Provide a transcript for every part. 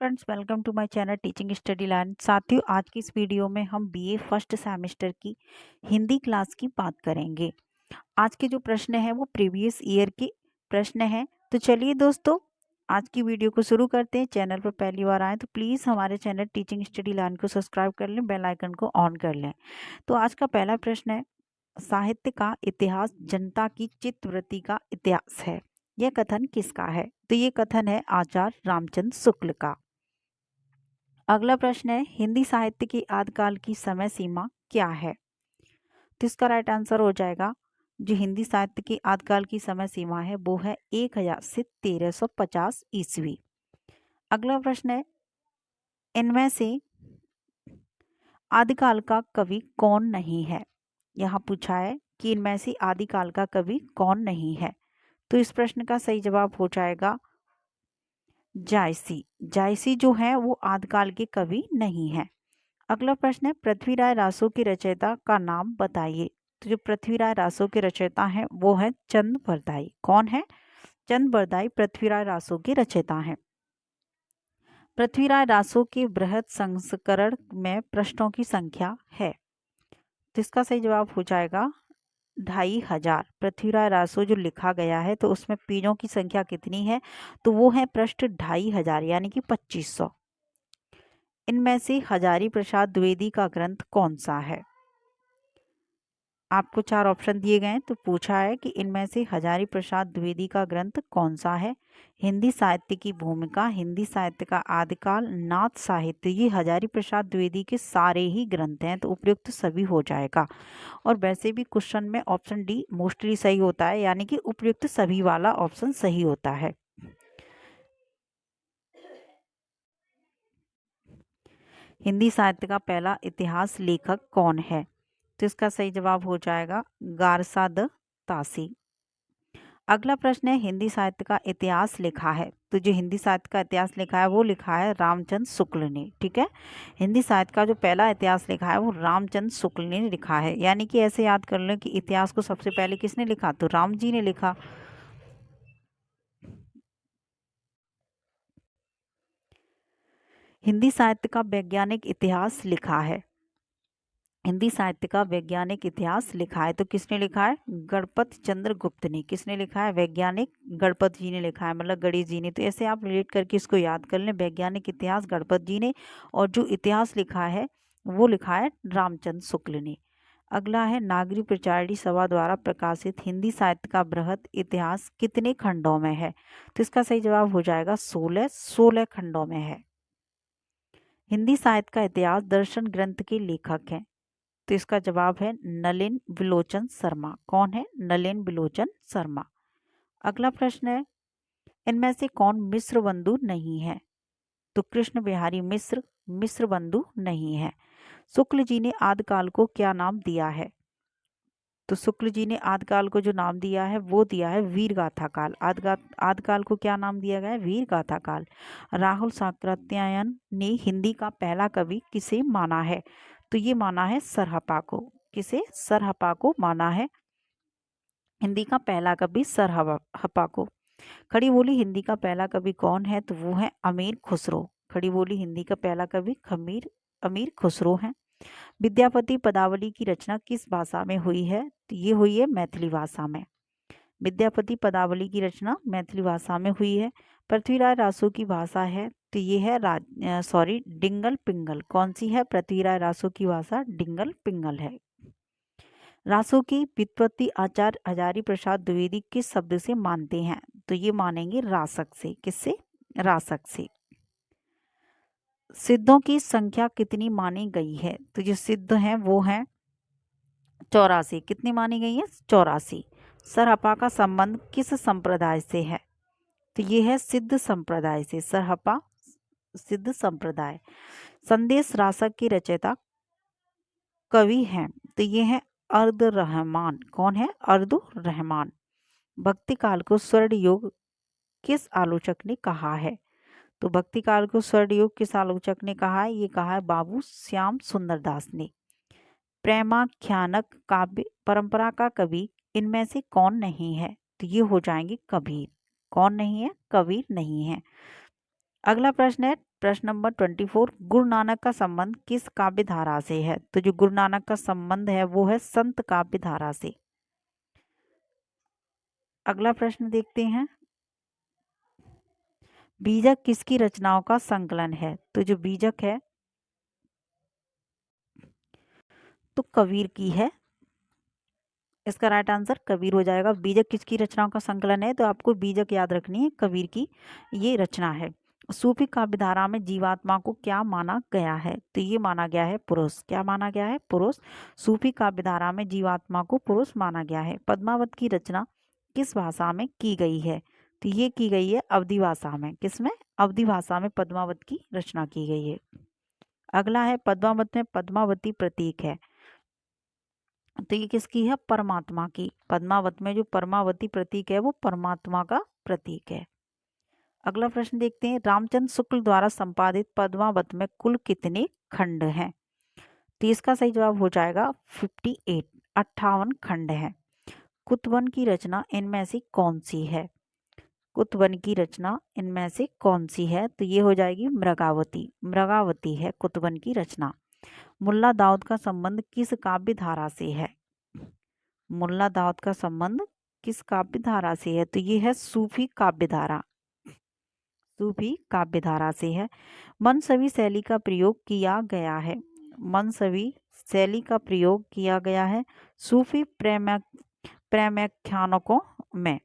Friends, welcome to my channel Teaching Study Land. साथियों, आज की इस वीडियो में हम बीए फर्स्ट सेमेस्टर की हिंदी क्लास की बात करेंगे। आज के जो प्रश्न है वो प्रीवियस ईयर के प्रश्न हैं। तो चलिए दोस्तों, आज की वीडियो को शुरू करते हैं। चैनल पर पहली बार आए तो प्लीज़ हमारे चैनल टीचिंग स्टडी लैंड को सब्सक्राइब कर लें, बेल आइकन को ऑन कर लें। तो आज का पहला प्रश्न है, साहित्य का इतिहास जनता की चित्तवृत्ति का इतिहास है। यह कथन किसका है? तो ये कथन है आचार्य रामचंद्र शुक्ल का। अगला प्रश्न है, हिंदी साहित्य की आदिकाल की समय सीमा क्या है? तो इसका राइट आंसर हो जाएगा, जो हिंदी साहित्य की आदिकाल की समय सीमा है वो है 1000 से 1350 ईस्वी। अगला प्रश्न है, इनमें से आदिकाल का कवि कौन नहीं है? यहाँ पूछा है कि इनमें से आदिकाल का कवि कौन नहीं है। तो इस प्रश्न का सही जवाब हो जाएगा जायसी। जायसी जो है वो आदिकाल के कवि नहीं है। अगला प्रश्न है, पृथ्वीराय रासो के रचयिता का नाम बताइए। तो जो पृथ्वीराय रासो के रचयिता हैं वो है चंद बरदाई। कौन है? चंद बरदाई पृथ्वीराय रासो के रचयिता हैं। पृथ्वीराय रासो के बृहद संस्करण में पृष्ठों की संख्या है। तो इसका सही जवाब हो जाएगा 2500। पृथ्वीराय रासो जो लिखा गया है तो उसमें पेजों की संख्या कितनी है? तो वो है पृष्ठ 2500 यानी कि 2500। इनमें से हजारी प्रसाद द्विवेदी का ग्रंथ कौन सा है? आपको 4 ऑप्शन दिए गए हैं। तो पूछा है कि इनमें से हजारी प्रसाद द्विवेदी का ग्रंथ कौन सा है? हिंदी साहित्य की भूमिका, हिंदी साहित्य का आदिकाल, नाथ साहित्य। ये हजारी प्रसाद द्विवेदी के सारे ही ग्रंथ हैं, तो उपयुक्त सभी हो जाएगा। और वैसे भी क्वेश्चन में ऑप्शन डी मोस्टली सही होता है, यानी कि उपयुक्त सभी वाला ऑप्शन सही होता है। हिंदी साहित्य का पहला इतिहास लेखक कौन है? तो इसका सही जवाब हो जाएगा गारसा द तासी। अगला प्रश्न है, हिंदी साहित्य का इतिहास लिखा है। तो जो हिंदी साहित्य का इतिहास लिखा है वो लिखा है रामचंद्र शुक्ल ने। ठीक है, हिंदी साहित्य का जो पहला इतिहास लिखा है वो रामचंद्र शुक्ल ने लिखा है। यानी कि ऐसे याद कर लें कि इतिहास को सबसे पहले किसने लिखा? तो राम जी ने लिखा। हिंदी साहित्य का वैज्ञानिक इतिहास लिखा है। हिंदी साहित्य का वैज्ञानिक इतिहास लिखा है। तो किसने लिखा है? गणपत चंद्र गुप्त ने। किसने लिखा है? वैज्ञानिक गणपत जी ने लिखा है, मतलब गणेश जी ने। तो ऐसे आप रिलेट करके इसको याद कर लें, वैज्ञानिक इतिहास गणपत जी ने, और जो इतिहास लिखा है वो लिखा है रामचंद्र शुक्ल ने। अगला है, नागरी प्रचारणी सभा द्वारा प्रकाशित हिंदी साहित्य का बृहद इतिहास कितने खंडों में है? तो इसका सही जवाब हो जाएगा 16 खंडों में है। हिंदी साहित्य का इतिहास दर्शन ग्रंथ के लेखक हैं। तो इसका जवाब है नलिन विलोचन शर्मा। कौन है? नलिन विलोचन शर्मा। अगला प्रश्न है, इनमें से कौन मिश्र बंधु नहीं है? तो कृष्ण बिहारी मिश्र मिश्र बंधु नहीं है। शुक्ल जी ने आदिकाल को क्या नाम दिया है? तो शुक्ल जी ने आदिकाल को जो नाम दिया है वो दिया है वीर गाथा काल। आदिकाल को क्या नाम दिया गया है? वीर गाथा काल। राहुल साकृत्यायन ने हिंदी का पहला कवि किसे माना है? तो ये माना है सरहपा को। किसे? सरहपा को माना है हिंदी का पहला कवि सरहपा को। खड़ी बोली हिंदी का पहला कवि कौन है? तो वो है अमीर खुसरो। खड़ी बोली हिंदी का पहला कवि अमीर खुसरो है। विद्यापति पदावली की रचना किस भाषा में हुई है? तो ये हुई है मैथिली भाषा में। विद्यापति पदावली की रचना मैथिली भाषा में हुई है। पृथ्वीराय रासो की भाषा है तो ये है डिंगल पिंगल। कौन सी है? पृथ्वीराय रासो की भाषा डिंगल पिंगल है। रासो की व्युत्पत्ति आचार्य हजारी प्रसाद द्विवेदी किस शब्द से मानते हैं? तो ये मानेंगे रासक से। किससे? रासक से। सिद्धों की संख्या कितनी मानी गई है? तो जो सिद्ध हैं वो हैं 84। कितनी मानी गई है? 84। सरहपा का संबंध किस संप्रदाय से है? तो ये है सिद्ध संप्रदाय से। सरहपा सिद्ध संप्रदाय। संदेश रासक की रचयिता कवि हैं तो ये है अर्द रहमान। कौन है? अर्द रहमान। भक्ति काल को स्वर्ण युग किस आलोचक ने कहा है? तो भक्ति काल को स्वर्ण युग किस आलोचक ने कहा है? ये कहा है बाबू श्याम सुंदर दास ने। प्रेमाख्यानक काव्य परंपरा का कवि इनमें से कौन नहीं है? तो ये हो जाएंगे कबीर। कौन नहीं है? कबीर नहीं है। अगला प्रश्न है, प्रश्न नंबर 24, गुरु नानक का संबंध किस काव्य धारा से है? तो जो गुरु नानक का संबंध है वो है संत काव्य धारा से। अगला प्रश्न देखते हैं, बीजक किसकी रचनाओं का संकलन है? तो जो बीजक है तो कबीर की है। इसका राइट आंसर कबीर हो जाएगा। बीजक किसकी रचनाओं का संकलन है? तो आपको बीजक याद रखनी है, कबीर की ये रचना है। सूफी काव्य धारा में जीवात्मा को क्या माना गया है? तो ये माना गया है पुरुष। क्या माना गया है? पुरुष। सूफी काव्य धारा में जीवात्मा को पुरुष माना गया है। पद्मावत की रचना किस भाषा में की गई है? तो ये की गई है अवधी भाषा में। किसमें? अवधी भाषा में पद्मावत की रचना की गई है। अगला है, पद्मावत में पद्मावती प्रतीक है। तो ये किसकी है? परमात्मा की। पद्मावत में जो परमावती प्रतीक है वो परमात्मा का प्रतीक है। अगला प्रश्न देखते हैं, रामचंद्र शुक्ल द्वारा संपादित पद्मावत में कुल कितने खंड हैं? तो इसका सही जवाब हो जाएगा 58, 58 खंड हैं। कुतवन की रचना इनमें से कौन सी है? कुतवन की रचना इनमें से कौन सी है? तो ये हो जाएगी मृगावती। मृगावती है कुतवन की रचना। मुल्ला दाऊद का संबंध किस काव्य धारा से है? मुल्ला दाऊद का संबंध किस काव्य धारा से है? तो ये है सूफी काव्य धारा। सूफी काव्य धारा से है। मनसवी शैली का प्रयोग किया गया है। मनसवी शैली का प्रयोग किया गया है सूफी प्रेमाख्यानकों में।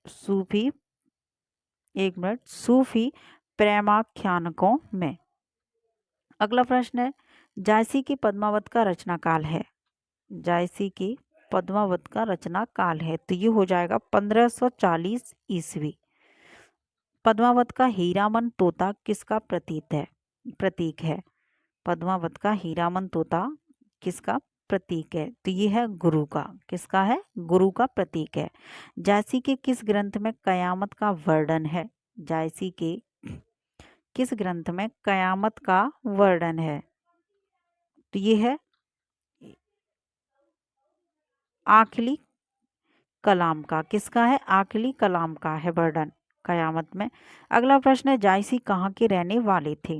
सूफी, एक मिनट, सूफी प्रेमाख्यानकों में। अगला प्रश्न है, जायसी की पद्मावत का रचना काल है। जायसी की पद्मावत का रचना काल है तो ये हो जाएगा 1540 ईस्वी। पद्मावत का हीरामन तोता किसका प्रतीक है? पद्मावत का हीरामन तोता किसका प्रतीक है? तो ये है गुरु का। किसका है? गुरु का प्रतीक है। जायसी के किस ग्रंथ में कयामत का वर्णन है? जायसी के किस ग्रंथ में कयामत का वर्णन है? तो ये है आखिली कलाम का। किसका है? आखिली कलाम का है वर्णन कयामत में। अगला प्रश्न है, जायसी कहाँ के रहने वाले थे?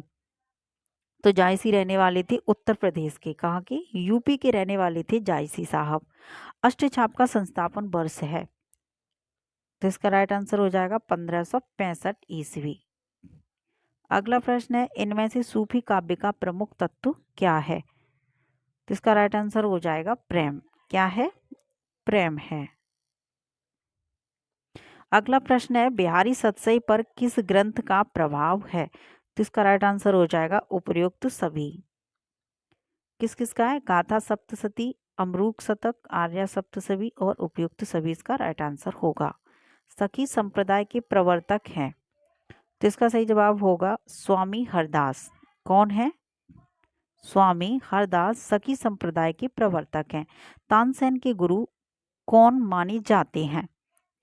तो जायसी रहने वाले थे उत्तर प्रदेश के। कहाँ के? यूपी के रहने वाले थे जायसी साहब। अष्टछाप का संस्थापन वर्ष है? तो इसका राइट आंसर हो जाएगा 1565 ईस्वी। अगला प्रश्न है, इनमें से सूफी काव्य का प्रमुख तत्व क्या है? तो इसका राइट आंसर हो जाएगा प्रेम। क्या है? प्रेम है। अगला प्रश्न है, बिहारी सतसई पर किस ग्रंथ का प्रभाव है? तो इसका राइट आंसर हो जाएगा उपर्युक्त सभी। किस किस का है? गाथा सप्तशती, अमरूक शतक, आर्या सप्तशती और उपयुक्त सभी इसका राइट आंसर होगा। सखी संप्रदाय के प्रवर्तक हैं? तो इसका सही जवाब होगा स्वामी हरदास। कौन है? स्वामी हरदास सखी संप्रदाय के प्रवर्तक हैं। तानसेन के गुरु कौन माने जाते हैं?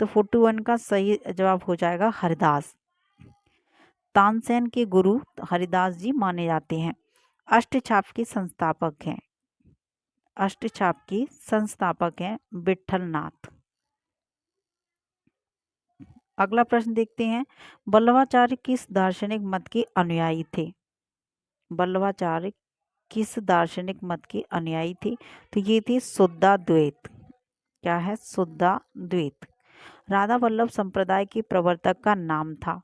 तो 41 का सही जवाब हो जाएगा हरिदास। तानसेन के गुरु हरिदास जी माने जाते हैं। अष्टछाप के संस्थापक हैं? अष्टछाप के संस्थापक हैं विठलनाथ। अगला प्रश्न देखते हैं, वल्लभाचार्य किस दार्शनिक मत के अनुयायी थे? वल्लभाचार्य किस दार्शनिक मत के अनुयायी थे? तो ये थे शुद्धाद्वैत। क्या है? शुद्धाद्वैत। राधा वल्लभ संप्रदाय के प्रवर्तक का नाम था?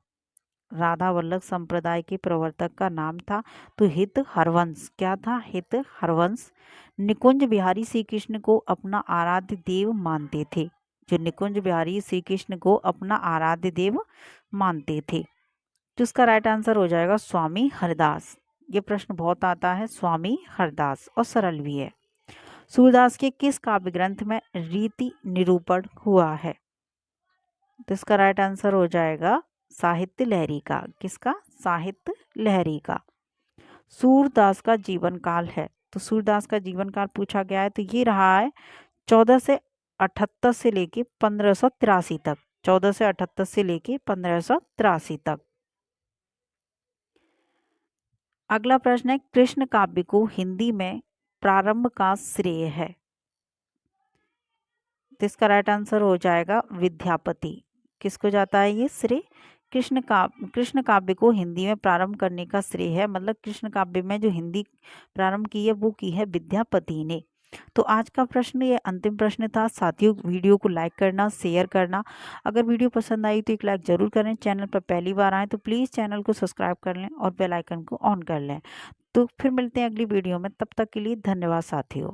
राधा वल्लभ संप्रदाय के प्रवर्तक का नाम था तो हित हरवंश। क्या था? हित हरवंश। निकुंज बिहारी श्री कृष्ण को अपना आराध्य देव मानते थे? जो निकुंज बिहारी श्री कृष्ण को अपना आराध्य देव मानते थे, तो उसका राइट आंसर हो जाएगा स्वामी हरदास। ये प्रश्न बहुत आता है, स्वामी हरदास, और सरल भी है। सूरदास के किस काव्य ग्रंथ में रीति निरूपण हुआ है? तो इसका राइट आंसर हो जाएगा साहित्य लहरी का। किसका? साहित्य लहरी का। सूरदास का जीवन काल है? तो सूरदास का जीवन काल पूछा गया है तो ये रहा है 1478 से लेके 1583 तक। 1478 से लेके 1583 तक। अगला प्रश्न है, कृष्ण काव्य को हिंदी में प्रारंभ का श्रेय है? तो इसका राइट आंसर हो जाएगा विद्यापति। किसको जाता है ये श्रेय? कृष्ण काव्य को हिंदी में प्रारंभ करने का श्रेय है, मतलब कृष्ण काव्य में जो हिंदी प्रारंभ की है वो की है विद्यापति ने। तो आज का प्रश्न ये अंतिम प्रश्न था। साथियों, वीडियो को लाइक करना, शेयर करना। अगर वीडियो पसंद आई तो एक लाइक जरूर करें। चैनल पर पहली बार आए तो प्लीज़ चैनल को सब्सक्राइब कर लें और बेल आइकन को ऑन कर लें। तो फिर मिलते हैं अगली वीडियो में, तब तक के लिए धन्यवाद साथियों।